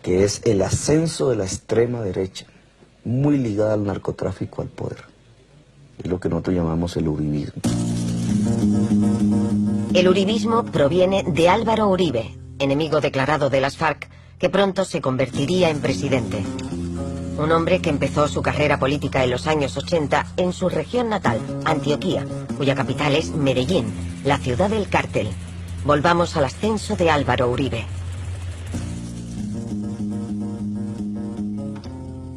que es el ascenso de la extrema derecha, muy ligada al narcotráfico, al poder. Es lo que nosotros llamamos el uribismo. El uribismo proviene de Álvaro Uribe, enemigo declarado de las FARC, que pronto se convertiría en presidente. Un hombre que empezó su carrera política en los años 80 en su región natal, Antioquia, cuya capital es Medellín, la ciudad del cártel. Volvamos al ascenso de Álvaro Uribe.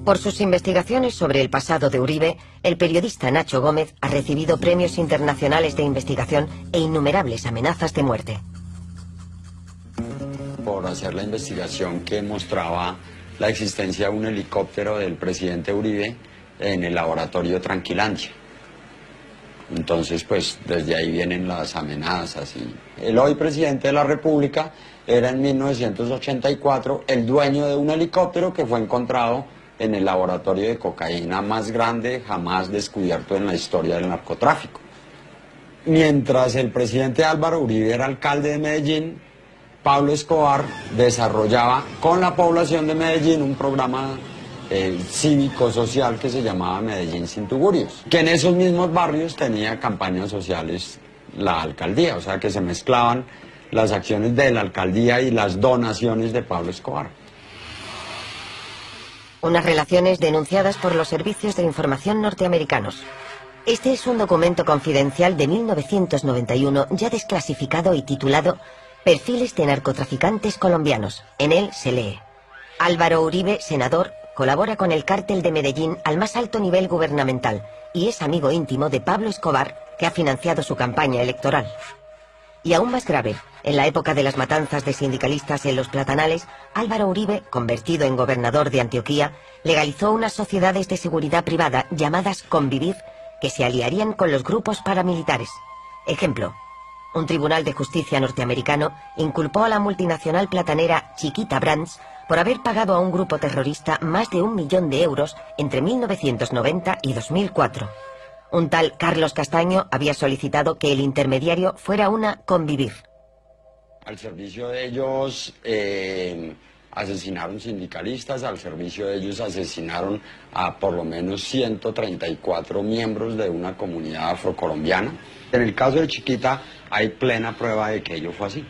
Por sus investigaciones sobre el pasado de Uribe, el periodista Nacho Gómez ha recibido premios internacionales de investigación e innumerables amenazas de muerte. Por hacer la investigación que mostraba la existencia de un helicóptero del presidente Uribe en el laboratorio Tranquilandia. Entonces, pues, desde ahí vienen las amenazas. Y el hoy presidente de la República era en 1984 el dueño de un helicóptero que fue encontrado en el laboratorio de cocaína más grande jamás descubierto en la historia del narcotráfico. Mientras el presidente Álvaro Uribe era alcalde de Medellín, Pablo Escobar desarrollaba con la población de Medellín un programa cívico-social que se llamaba Medellín sin tugurios, que en esos mismos barrios tenía campañas sociales la alcaldía, o sea que se mezclaban las acciones de la alcaldía y las donaciones de Pablo Escobar. Unas relaciones denunciadas por los servicios de información norteamericanos. Este es un documento confidencial de 1991 ya desclasificado y titulado Perfiles de narcotraficantes colombianos. En él se lee: Álvaro Uribe, senador, colabora con el cártel de Medellín al más alto nivel gubernamental y es amigo íntimo de Pablo Escobar, que ha financiado su campaña electoral. Y aún más grave, en la época de las matanzas de sindicalistas en los Platanales, Álvaro Uribe, convertido en gobernador de Antioquia, legalizó unas sociedades de seguridad privada llamadas Convivir, que se aliarían con los grupos paramilitares. Ejemplo: un tribunal de justicia norteamericano inculpó a la multinacional platanera Chiquita Brands por haber pagado a un grupo terrorista más de 1 millón de euros entre 1990 y 2004. Un tal Carlos Castaño había solicitado que el intermediario fuera una Convivir. Al servicio de ellos asesinaron sindicalistas, al servicio de ellos asesinaron a por lo menos 134 miembros de una comunidad afrocolombiana. En el caso de Chiquita hay plena prueba de que ello fue así.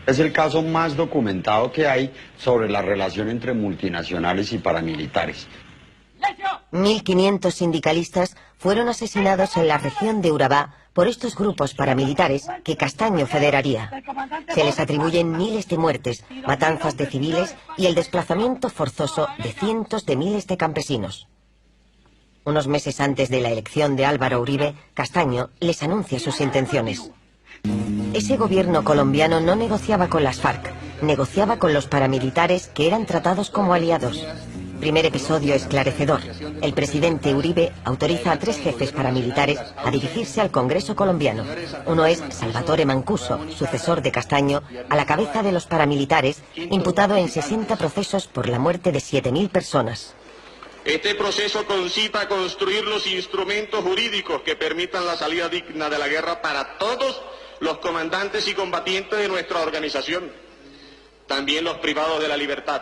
Es el caso más documentado que hay sobre la relación entre multinacionales y paramilitares. 1.500 sindicalistas fueron asesinados en la región de Urabá por estos grupos paramilitares que Castaño federaría. Se les atribuyen miles de muertes, matanzas de civiles y el desplazamiento forzoso de cientos de miles de campesinos. Unos meses antes de la elección de Álvaro Uribe, Castaño les anuncia sus intenciones. Ese gobierno colombiano no negociaba con las FARC, negociaba con los paramilitares que eran tratados como aliados. Primer episodio esclarecedor. El presidente Uribe autoriza a 3 jefes paramilitares a dirigirse al Congreso colombiano. Uno es Salvatore Mancuso, sucesor de Castaño, a la cabeza de los paramilitares, imputado en 60 procesos por la muerte de 7.000 personas. Este proceso concita a construir los instrumentos jurídicos que permitan la salida digna de la guerra para todos los comandantes y combatientes de nuestra organización, también los privados de la libertad.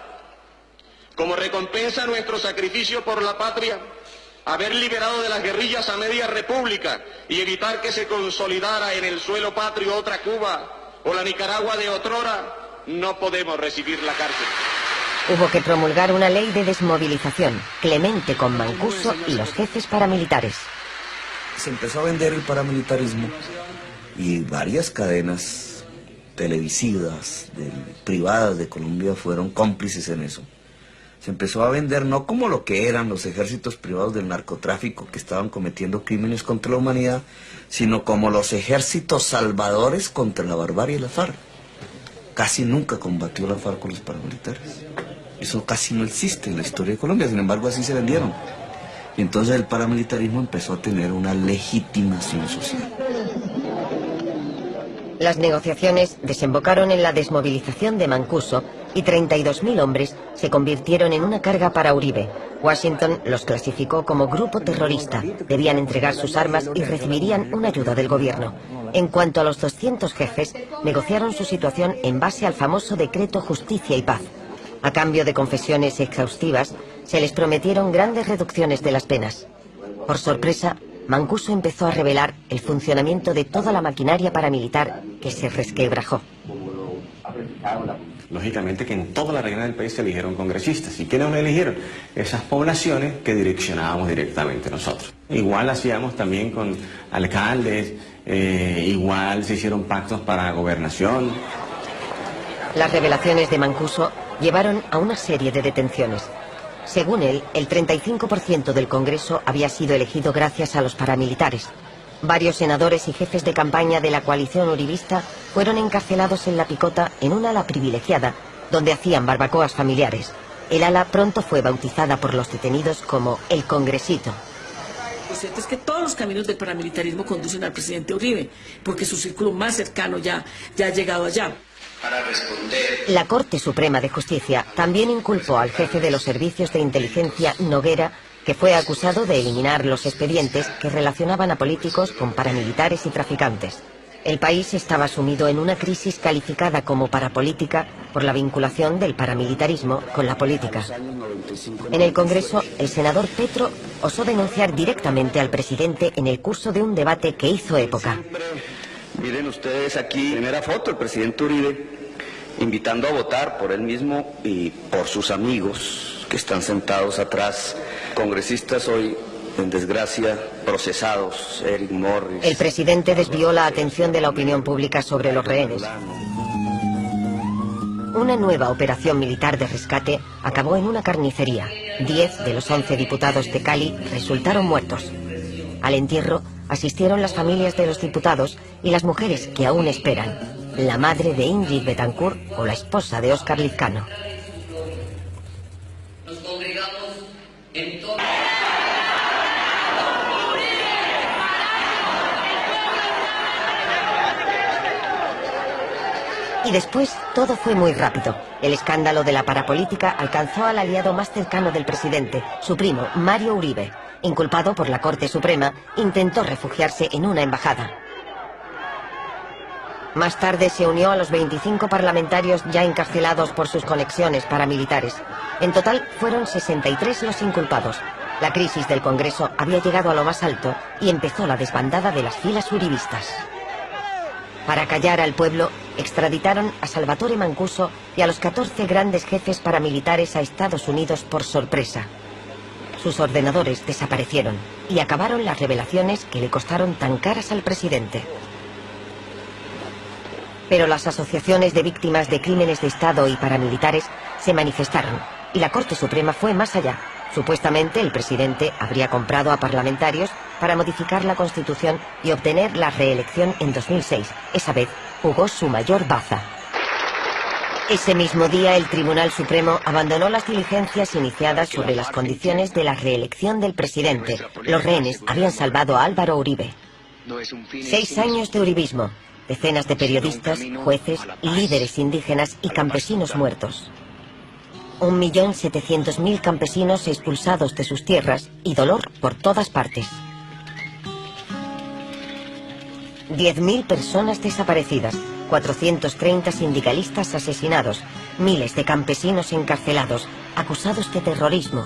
Como recompensa a nuestro sacrificio por la patria, haber liberado de las guerrillas a media república y evitar que se consolidara en el suelo patrio otra Cuba o la Nicaragua de otrora, no podemos recibir la cárcel. Hubo que promulgar una ley de desmovilización, clemente con Mancuso y los jefes paramilitares. Se empezó a vender el paramilitarismo y varias cadenas televisivas, privadas de Colombia fueron cómplices en eso. Se empezó a vender no como lo que eran los ejércitos privados del narcotráfico que estaban cometiendo crímenes contra la humanidad, sino como los ejércitos salvadores contra la barbarie de la FARC. Casi nunca combatió la FARC con los paramilitares. Eso casi no existe en la historia de Colombia, sin embargo así se vendieron. Y entonces el paramilitarismo empezó a tener una legitimación social. Las negociaciones desembocaron en la desmovilización de Mancuso y 32.000 hombres se convirtieron en una carga para Uribe. Washington los clasificó como grupo terrorista, debían entregar sus armas y recibirían una ayuda del gobierno. En cuanto a los 200 jefes, negociaron su situación en base al famoso decreto Justicia y Paz. A cambio de confesiones exhaustivas, se les prometieron grandes reducciones de las penas. Por sorpresa, Mancuso empezó a revelar el funcionamiento de toda la maquinaria paramilitar que se resquebrajó. Lógicamente que en toda la región del país se eligieron congresistas. ¿Y quiénes nos eligieron? Esas poblaciones que direccionábamos directamente nosotros. Igual hacíamos también con alcaldes, igual se hicieron pactos para gobernación. Las revelaciones de Mancuso llevaron a una serie de detenciones. Según él, el 35% del Congreso había sido elegido gracias a los paramilitares. Varios senadores y jefes de campaña de la coalición uribista fueron encarcelados en La Picota en un ala privilegiada, donde hacían barbacoas familiares. El ala pronto fue bautizada por los detenidos como el Congresito. Lo cierto es que todos los caminos del paramilitarismo conducen al presidente Uribe, porque su círculo más cercano ya ha llegado allá. La Corte Suprema de Justicia también inculpó al jefe de los servicios de inteligencia, Noguera, que fue acusado de eliminar los expedientes que relacionaban a políticos con paramilitares y traficantes. El país estaba sumido en una crisis calificada como parapolítica por la vinculación del paramilitarismo con la política. En el Congreso, el senador Petro osó denunciar directamente al presidente en el curso de un debate que hizo época. Miren ustedes aquí, primera foto, el presidente Uribe, invitando a votar por él mismo y por sus amigos que están sentados atrás, congresistas hoy en desgracia, procesados, Eric Morris. El presidente desvió la atención de la opinión pública sobre los rehenes. Una nueva operación militar de rescate acabó en una carnicería. 10 de los 11 diputados de Cali resultaron muertos. Al entierro asistieron las familias de los diputados y las mujeres que aún esperan, la madre de Ingrid Betancourt o la esposa de Óscar Lizcano. Nos congregamos en todo... Y después todo fue muy rápido. El escándalo de la parapolítica alcanzó al aliado más cercano del presidente, su primo, Mario Uribe. Inculpado por la Corte Suprema, intentó refugiarse en una embajada. Más tarde se unió a los 25 parlamentarios ya encarcelados por sus conexiones paramilitares. En total fueron 63 los inculpados. La crisis del Congreso había llegado a lo más alto y empezó la desbandada de las filas uribistas. Para callar al pueblo, extraditaron a Salvatore Mancuso y a los 14 grandes jefes paramilitares a Estados Unidos por sorpresa. Sus ordenadores desaparecieron y acabaron las revelaciones que le costaron tan caras al presidente. Pero las asociaciones de víctimas de crímenes de Estado y paramilitares se manifestaron y la Corte Suprema fue más allá. Supuestamente el presidente habría comprado a parlamentarios para modificar la Constitución y obtener la reelección en 2006. Esa vez jugó su mayor baza. Ese mismo día el Tribunal Supremo abandonó las diligencias iniciadas sobre las condiciones de la reelección del presidente. Los rehenes habían salvado a Álvaro Uribe. 6 años de uribismo, decenas de periodistas, jueces, líderes indígenas y campesinos muertos. 1.700.000 campesinos expulsados de sus tierras y dolor por todas partes. 10.000 personas desaparecidas, 430 sindicalistas asesinados, miles de campesinos encarcelados, acusados de terrorismo,